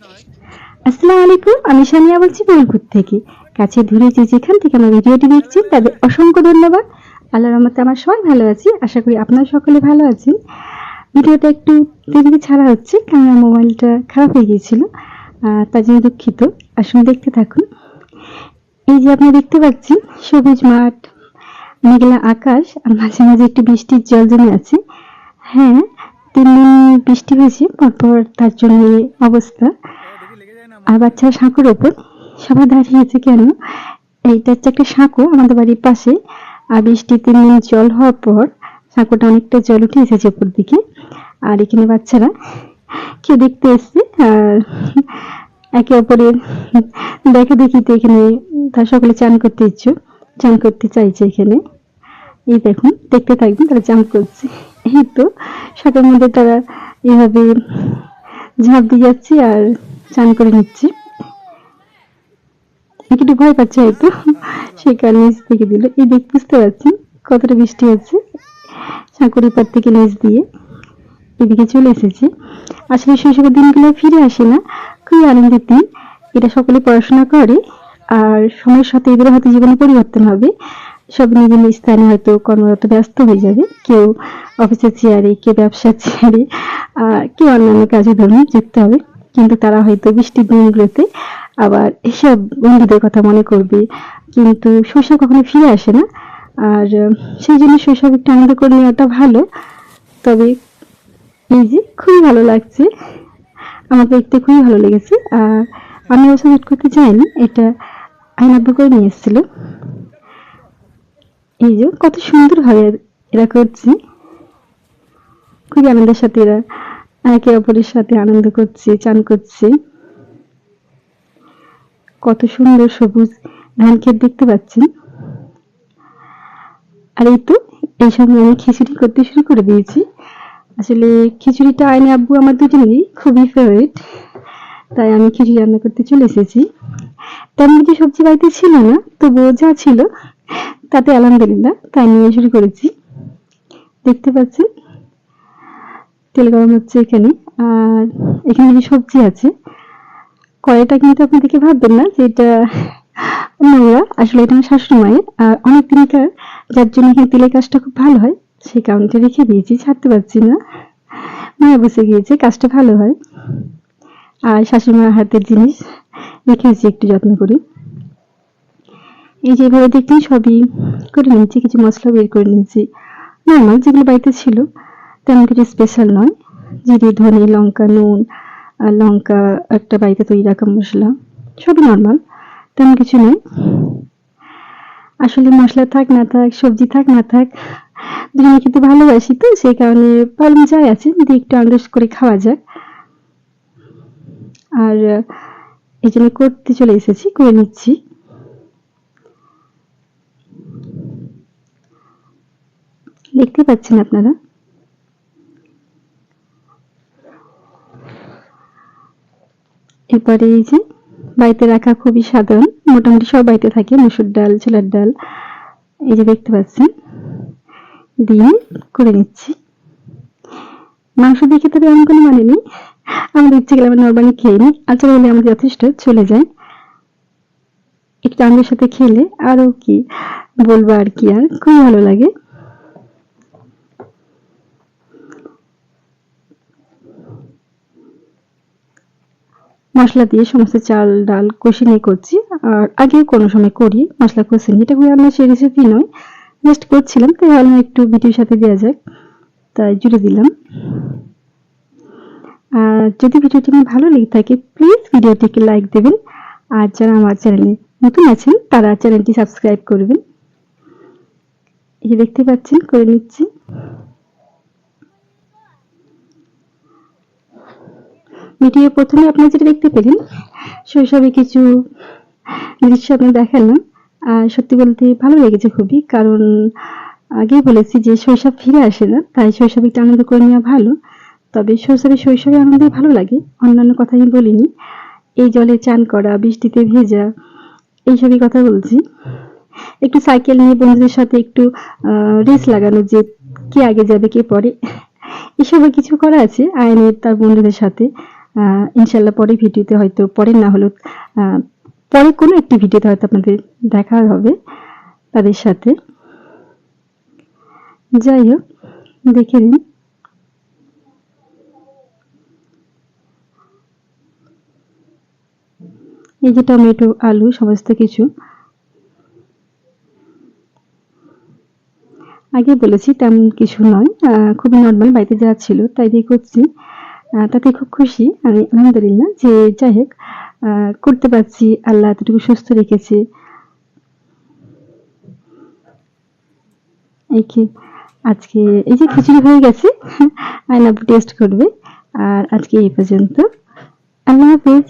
আসসালামু আলাইকুম, আমি সামিয়া বলছি বোলপুর থেকে। কাছে দূরে যে যেখান থেকে আমার ভিডিওটি দেখছেন তাদের অসংখ্য ধন্যবাদ। আল্লাহর রহমতে আমরা সবাই ভালো আছি। আশা করি আপনারা সকলে ভালো আছেন। ভিডিওটা একটু দেরিতে ছাড়া হচ্ছে কারণ আমার মোবাইলটা খারাপ হয়ে গিয়েছিল। তার জন্য দুঃখিত। আসুন দেখতে থাকুন। এই যে আপনারা দেখতে পাচ্ছেন সবুজ মাঠ, মেঘলা আকাশ আর মাঝে মাঝে একটু বৃষ্টির জল জমে আছে। হ্যাঁ, ৩ দিন বৃষ্টি হয়েছে পরপর, তার জন্য এই অবস্থা। আর বাচ্চারা সাঁকোর ওপর সবাই দাঁড়িয়েছে কেন? এইটা হচ্ছে একটা সাঁকো আমাদের বাড়ির পাশে। আর বৃষ্টি ৩ দিন জল হওয়ার পর সাঁকোটা অনেকটা জল উঠে এসেছে উপর দিকে। আর এখানে বাচ্চারা কেউ দেখতে এসছে আর একে অপরের দেখা দেখিতে এখানে তারা সকলে চান করতে ইচ্ছুক, চান করতে চাইছে এখানে। এই দেখুন, দেখতে থাকবেন তারা জাম্প করছে। এই তো সাঁকোর মধ্যে তারা এভাবে ঝাঁপ দিয়ে যাচ্ছে আর চান করে নিচ্ছে। একটু ভয় পাচ্ছে হয়তো, সেই কারণে নিচ থেকে দিল। এই দেখ বুঝতে পারছেন কতটা বৃষ্টি হচ্ছে। সাঁকুর পার থেকে নিচ দিয়ে এদিকে চলে এসেছে। আসলে শৈশবের দিনগুলো ফিরে আসে না, খুবই আনন্দের দিন। এটা সকলে পড়াশোনা করে আর সময়ের সাথে এদের হয়তো জীবনে পরিবর্তন হবে। সব নিজ নিজ স্থানে হয়তো কর্মরত ব্যস্ত হয়ে যাবে। কেউ অফিসের চেয়ারে, কেউ ব্যবসার চেয়ারে, কেউ অন্যান্য কাজে ধরুন যুক্ত হবে। কিন্তু তারা হয়তো বৃষ্টির দিনগুলোতে আবার এসব বন্ধুদের কথা মনে করবে। কিন্তু শৈশব কখনো ফিরে আসে না। আর সেই জন্য শৈশব একটু আনন্দ করে নেওয়াটা ভালো। তবে এই যে খুবই ভালো লাগছে, আমার দেখতে খুবই ভালো লেগেছে। আর আমি অবশ্য এড করতে চাইনি, এটা আইনাব্বু করে নিয়ে এসেছিল। এই যে কত সুন্দর ভাবে এরা করছে, খুবই আনন্দের সাথে এরা একে অপরের সাথে আনন্দ করছে, চান করছে। কত সুন্দর সবুজ ধান ক্ষেত দেখতে পাচ্ছেন। আর এই তো এই সময় আমি খিচুড়ি করতে শুরু করে দিয়েছি। আসলে খিচুড়িটা আইনে আব্বু আমার দুজনেরই খুবই ফেভারিট, তাই আমি খিচুড়ি রান্না করতে চলে এসেছি। তেমন কিছু সবজি বাড়িতে ছিল না, তবুও যা ছিল তাতে আলহামদুলিল্লাহ তাই নিয়ে শুরু করেছি। দেখতে পাচ্ছেন তেল গরম হচ্ছে এখানে। আর এখানে যে সবজি আছে, কড়াইটা কিন্তু আপনি দেখে ভাববেন না যে এটা নোংরা। আসলে এটা আমার শাশুড়ি মায়ের আর অনেক দিনকার, যার জন্য এখানে তেলের কাজটা খুব ভালো হয়। সেই কারণটা রেখে দিয়েছি, ছাড়তে পারছি না। মায়া বসে গিয়েছে, কাজটা ভালো হয়। আর শাশুড়ি মায়ের হাতের জিনিস রেখেছি একটু যত্ন করে। এই যে এভাবে দেখতেন সবই করে নিয়েছি, কিছু মশলা বের করে নিয়েছি নর্মাল যেগুলো বাড়িতে ছিল, তেমন কিছু স্পেশাল নয়। জিরে, ধনে, লঙ্কা, নুন আর লঙ্কা, একটা বাড়িতে তৈরি রাখা মশলা, সবই নর্মাল, তেমন কিছু নয়। আসলে মশলা থাক না থাক, সবজি থাক না থাক, দুজনে খেতে ভালোবাসি, তো সেই কারণে ভাবলাম যাই আছে যদি একটু আন্দাজ করে খাওয়া যাক। আর এই জন্য করতে চলে এসেছি, করে নিচ্ছি। দেখতে পাচ্ছেন আপনারা। এরপরে এই যে বাড়িতে রাখা খুবই সাধারণ, মোটামুটি সব বাড়িতে থাকে মসুর ডাল, ছোলার ডাল, এই যে দেখতে পাচ্ছেন দিয়ে করে নিচ্ছি। মাংস দিয়ে খেতে হবে এমন কোনো মানে নেই, আমাদের ইচ্ছে গেলে আমরা নর্মালি খেয়ে নিই, আচার হলে আমাদের যথেষ্ট চলে যায়। একটু আমের সাথে খেলে আরো কি বলবো, আর কি, আর খুবই ভালো লাগে। মশলা দিয়ে সমস্ত চাল ডাল কষে নিয়ে করছি। আর আগেও কোনো সময় করি মশলা কষে নিই, এটা খুবই আমার সেই রেসিপি নয়, জাস্ট করছিলাম, তাই ভাবলাম একটু ভিডিওর সাথে দেওয়া যাক, তাই জুড়ে দিলাম। আর যদি ভিডিওটি আমার ভালো লেগে থাকে প্লিজ ভিডিওটিকে লাইক দেবেন। আর যারা আমার চ্যানেলে নতুন আছেন তারা চ্যানেলটি সাবস্ক্রাইব করবেন। এই দেখতে পাচ্ছেন করে নিচ্ছি। ভিডিও প্রথমে আপনারা যেটা দেখতে পেলেন শৈশবে কিছু দৃশ্য আপনার দেখালাম। আর সত্যি বলতে ভালো লেগেছে খুবই, কারণ আগেই বলেছি যে শৈশব ফিরে আসে না, তাই শৈশবে একটু আনন্দ করে নেওয়া ভালো। তবে শৈশবে আনন্দ ভালো লাগে, অন্যান্য কথা আমি বলিনি। এই জলে চান করা, বৃষ্টিতে ভেজা, এইসবই কথা বলছি। একটু সাইকেল নিয়ে বন্ধুদের সাথে একটু রেস লাগানো, যে কে আগে যাবে কে পরে, এসবও কিছু করা আছে আয়নের তার বন্ধুদের সাথে। ইনশাল্লাহ পরে ভিডিওতে হয়তো, পরে না হলেও পরে কোনো একটি ভিডিওতে হয়তো আপনাদের দেখা হবে তাদের সাথে। যাই হোক, দেখে নিন। এই যে টমেটো, আলু সমস্ত কিছু আগে বলেছি তেমন কিছু নয়, খুবই নর্মাল বাড়িতে যা ছিল তাই দিয়ে করছি। তাতে খুব খুশি আমি, আলহামদুলিল্লাহ, যে যাই হোক করতে পারছি, আল্লাহ এতটুকু সুস্থ রেখেছে। এই কি আজকে এই যে খিচুড়ি হয়ে গেছে, আয়না টেস্ট করবে। আর আজকে এই পর্যন্ত, আল্লাহ হাফিজ।